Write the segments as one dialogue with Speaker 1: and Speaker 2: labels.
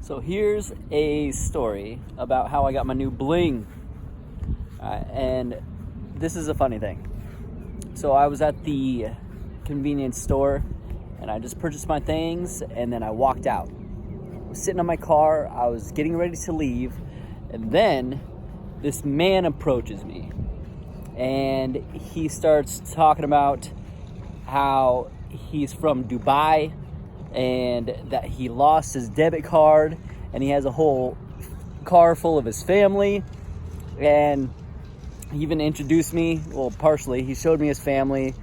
Speaker 1: So here's a story about how I got my new bling. And this is a funny thing. So I was at the convenience store and I just purchased my things and then I walked out. I was sitting in my car, I was getting ready to leave, and then this man approaches me and he starts talking about how he's from Dubai and that he lost his debit card and he has a whole car full of his family. And he even introduced me, well, partially, he showed me his family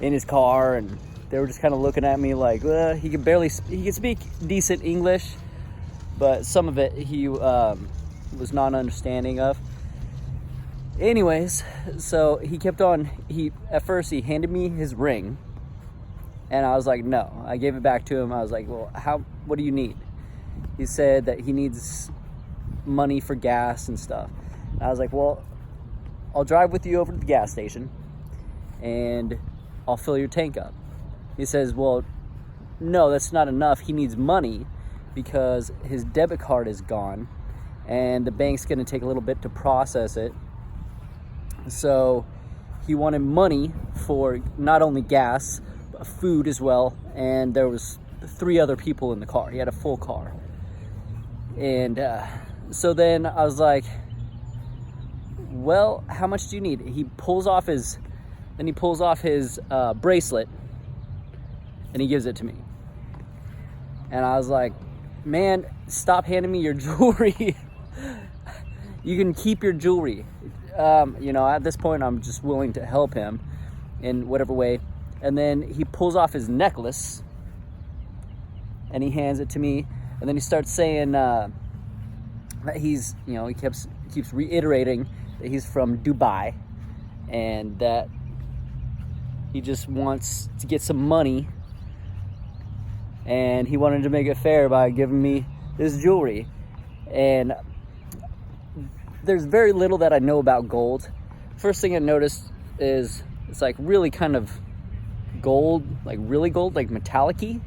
Speaker 1: in his car, and they were just kind of looking at me like, he could speak decent English, but some of it he was not understanding of. Anyways, so he kept on, at first he handed me his ring, and I was like, no. I gave it back to him. I was like, well, what do you need? He said that he needs money for gas and stuff. And I was like, well, I'll drive with you over to the gas station and I'll fill your tank up. He says, well, no, that's not enough. He needs money because his debit card is gone and the bank's going to take a little bit to process it. So he wanted money for not only gas, but food as well. And there was 3 other people in the car. He had a full car. And so then I was like, well, how much do you need? He pulls off his bracelet and he gives it to me. And I was like, man, stop handing me your jewelry. You can keep your jewelry. At this point, I'm just willing to help him in whatever way. And then he pulls off his necklace and he hands it to me. And then he starts saying that he keeps reiterating that he's from Dubai and that he just wants to get some money. And he wanted to make it fair by giving me this jewelry. And there's very little that I know about gold. First thing I noticed is it's like really kind of gold, like really gold, like metallic-y.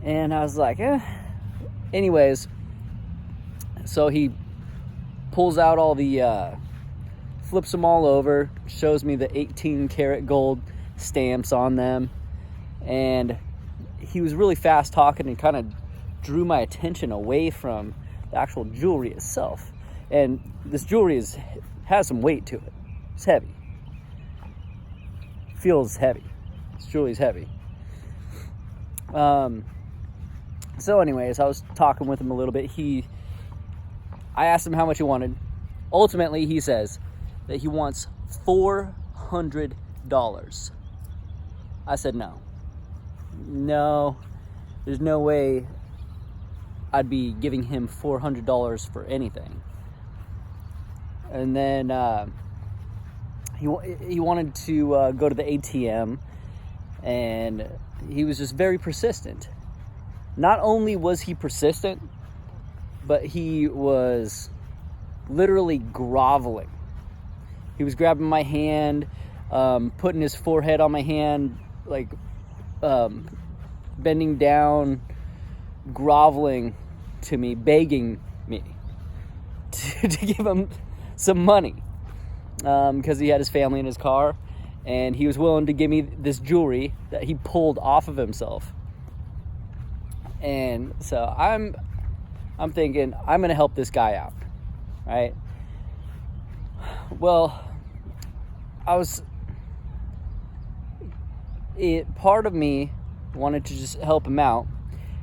Speaker 1: And I was like, Anyways, so he pulls out all the, flips them all over, shows me the 18 karat gold stamps on them. And he was really fast talking and kind of drew my attention away from the actual jewelry itself. And this jewelry has some weight to it. It's heavy. Feels heavy. This jewelry's heavy. So anyways, I was talking with him a little bit. I asked him how much he wanted. Ultimately, he says that he wants $400. I said no. No, there's no way I'd be giving him $400 for anything. And then he wanted to go to the ATM, and he was just very persistent. Not only was he persistent, but he was literally groveling. He was grabbing my hand, putting his forehead on my hand, like bending down, groveling to me, begging me to give him some money because he had his family in his car, and he was willing to give me this jewelry that he pulled off of himself. And so I'm thinking I'm gonna help this guy out, right? Well, part of me wanted to just help him out,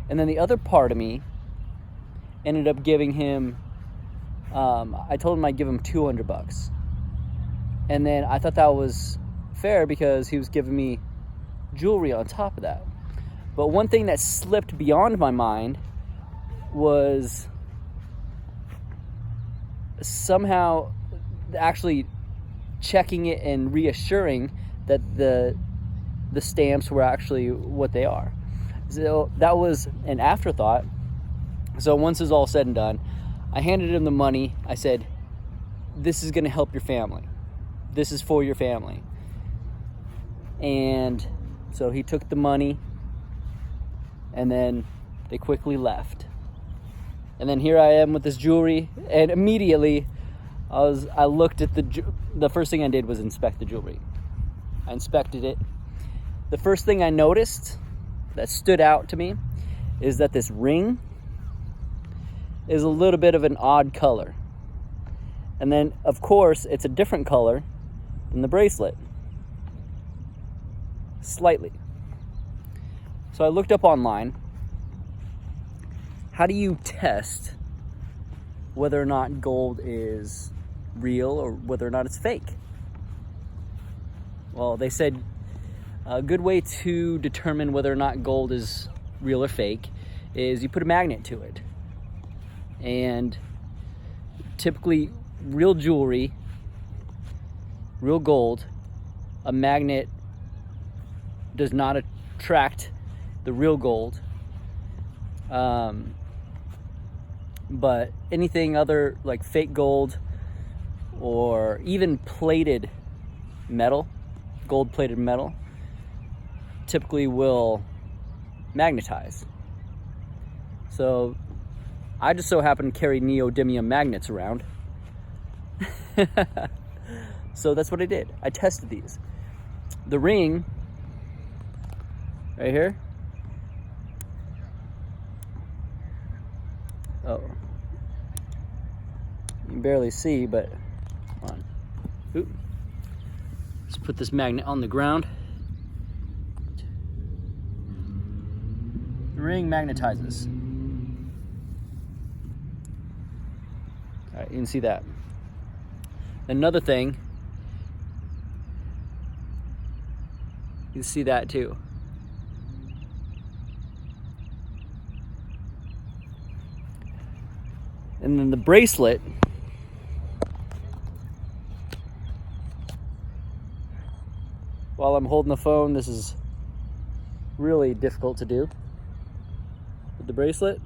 Speaker 1: and then the other part of me ended up giving him, I told him I'd give him $200. And then I thought that was fair because he was giving me jewelry on top of that. But one thing that slipped beyond my mind was somehow actually checking it and reassuring that the stamps were actually what they are. So that was an afterthought. So once it's all said and done, I handed him the money. I said, this is going to help your family. This is for your family. And so he took the money, and then they quickly left. And then here I am with this jewelry, and immediately I looked at the first thing I did was inspect the jewelry. I inspected it. The first thing I noticed that stood out to me is that this ring is a little bit of an odd color. And then, of course, it's a different color than the bracelet. Slightly. So I looked up online. How do you test whether or not gold is real or whether or not it's fake? Well, they said a good way to determine whether or not gold is real or fake is you put a magnet to it. And typically, real jewelry, real gold, a magnet does not attract the real gold. But anything other like fake gold or even plated metal, gold plated metal, typically will magnetize. So I just so happen to carry neodymium magnets around. So that's what I did. I tested these. The ring right here. Oh, you can barely see, but come on. Oop. Let's put this magnet on the ground. The ring magnetizes. All right, you can see that. Another thing, you can see that too. And then the bracelet, while I'm holding the phone, this is really difficult to do. With the bracelet,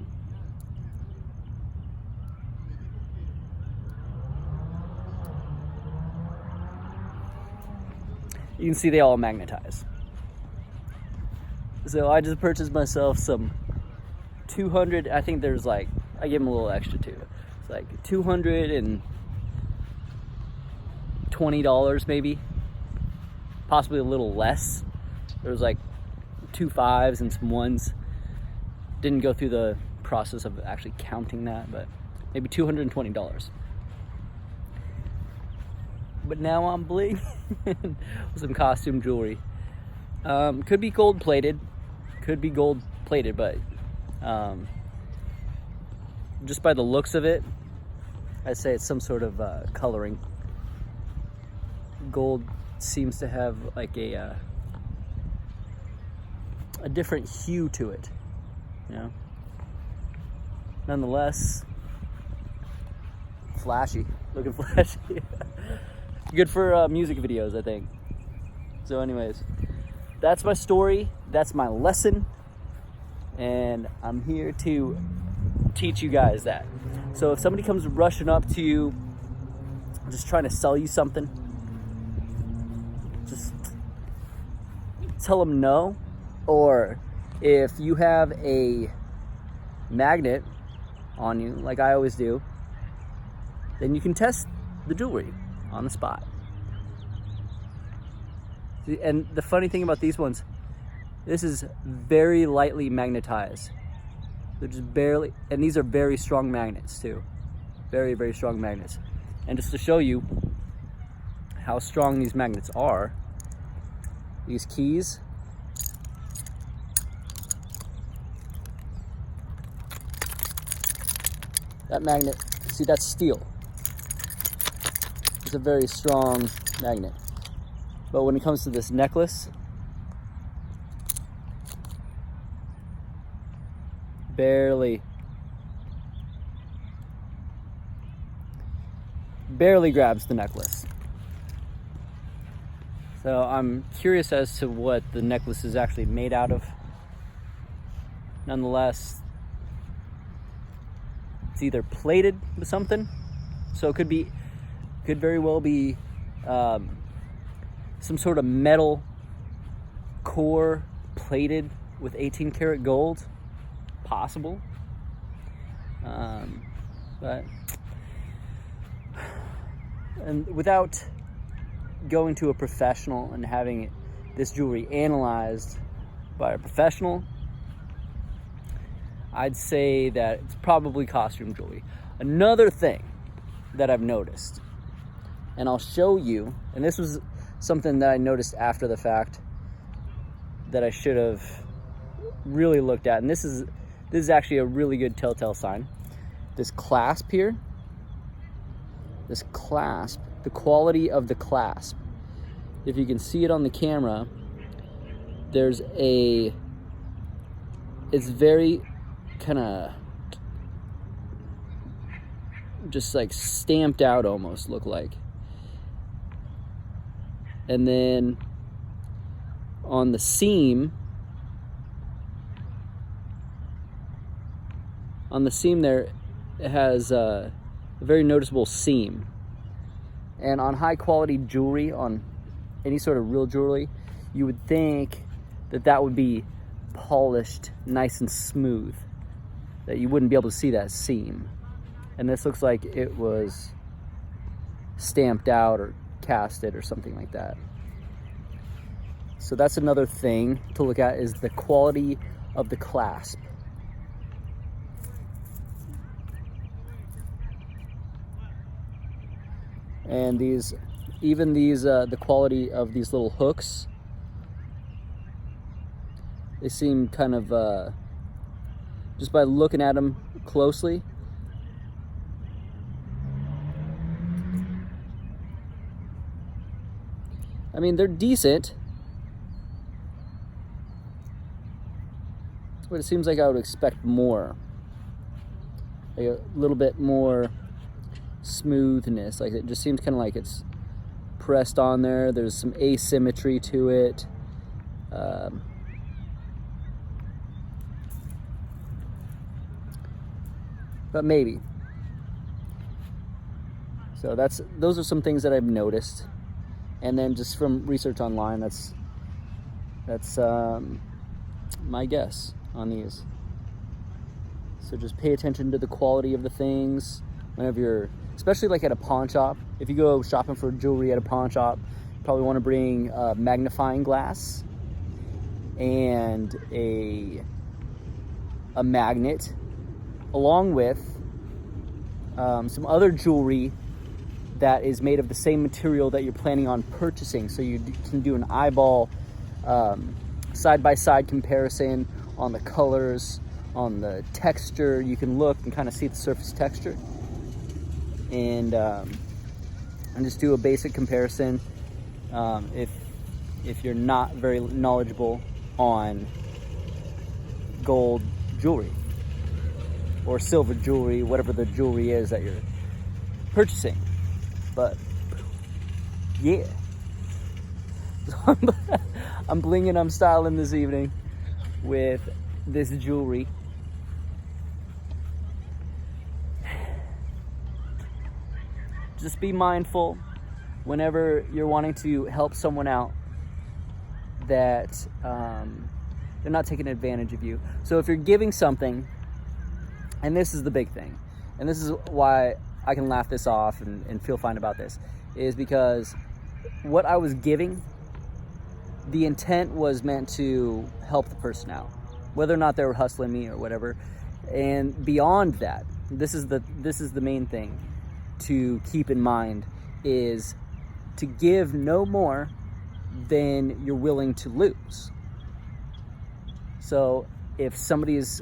Speaker 1: you can see they all magnetize. So I just purchased myself some 200, I think there's like, I give them a little extra too. It's like $220 maybe, possibly a little less. There was like 2 5s and some 1s. Didn't go through the process of actually counting that, but maybe $220. But now I'm bling with some costume jewelry. Could be gold plated, but just by the looks of it, I'd say it's some sort of coloring. Gold seems to have like a different hue to it, you know. Nonetheless, flashy, looking flashy. Good for music videos, I think. So anyways, that's my story, that's my lesson, and I'm here to teach you guys that. So if somebody comes rushing up to you, just trying to sell you something, just tell them no. Or if you have a magnet on you, like I always do, then you can test the jewelry on the spot. And the funny thing about these ones, this is very lightly magnetized. They're just barely, and these are very strong magnets too. Very, very strong magnets. And just to show you how strong these magnets are, these keys, that magnet, see, that's steel. It's a very strong magnet. But when it comes to this necklace, barely grabs the necklace. So I'm curious as to what the necklace is actually made out of. Nonetheless, it's either plated with something, so it could very well be some sort of metal core plated with 18 karat gold. Possible. But and without going to a professional and having this jewelry analyzed by a professional, I'd say that it's probably costume jewelry. Another thing that I've noticed, and I'll show you, and this was something that I noticed after the fact that I should have really looked at, and this is actually a really good telltale sign. This clasp here, the quality of the clasp. If you can see it on the camera, it's very kind of just like stamped out almost, look like. And then on the seam there, it has a very noticeable seam. And on high quality jewelry, on any sort of real jewelry, you would think that would be polished nice and smooth, that you wouldn't be able to see that seam. And this looks like it was stamped out or casted or something like that. So that's another thing to look at, is the quality of the clasp. And the quality of these little hooks, they seem kind of, just by looking at them closely, I mean, they're decent, but it seems like I would expect more, like a little bit more smoothness. Like, it just seems kind of like it's pressed on there. There's some asymmetry to it. But maybe. So those are some things that I've noticed. And then just from research online, that's my guess on these. So just pay attention to the quality of the things whenever you're, especially like at a pawn shop. If you go shopping for jewelry at a pawn shop, you probably want to bring a magnifying glass and a magnet, along with some other jewelry that is made of the same material that you're planning on purchasing, so you can do an eyeball side-by-side comparison on the colors, on the texture. You can look and kind of see the surface texture, and just do a basic comparison. If you're not very knowledgeable on gold jewelry or silver jewelry, whatever the jewelry is that you're purchasing. But yeah, I'm blinging, I'm styling this evening with this jewelry. Just be mindful whenever you're wanting to help someone out that they're not taking advantage of you. So if you're giving something, and this is the big thing, and this is why I can laugh this off and feel fine about this, is because what I was giving, the intent was meant to help the person out, whether or not they were hustling me or whatever. And beyond that, this is the main thing to keep in mind, is to give no more than you're willing to lose. So if somebody is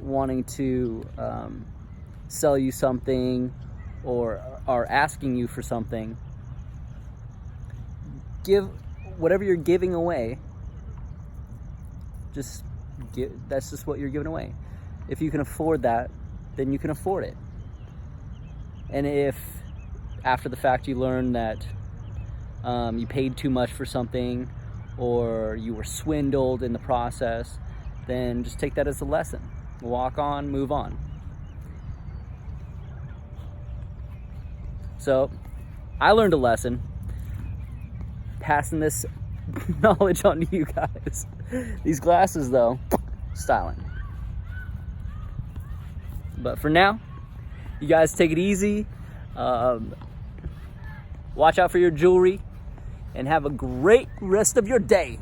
Speaker 1: wanting to sell you something or are asking you for something, give whatever you're giving away. Just give, that's just what you're giving away. If you can afford that, then you can afford it. And if after the fact you learn that you paid too much for something, or you were swindled in the process, then just take that as a lesson. Walk on, move on. So I learned a lesson, passing this knowledge on to you guys. These glasses though, styling. But for now, you guys take it easy. Watch out for your jewelry and have a great rest of your day.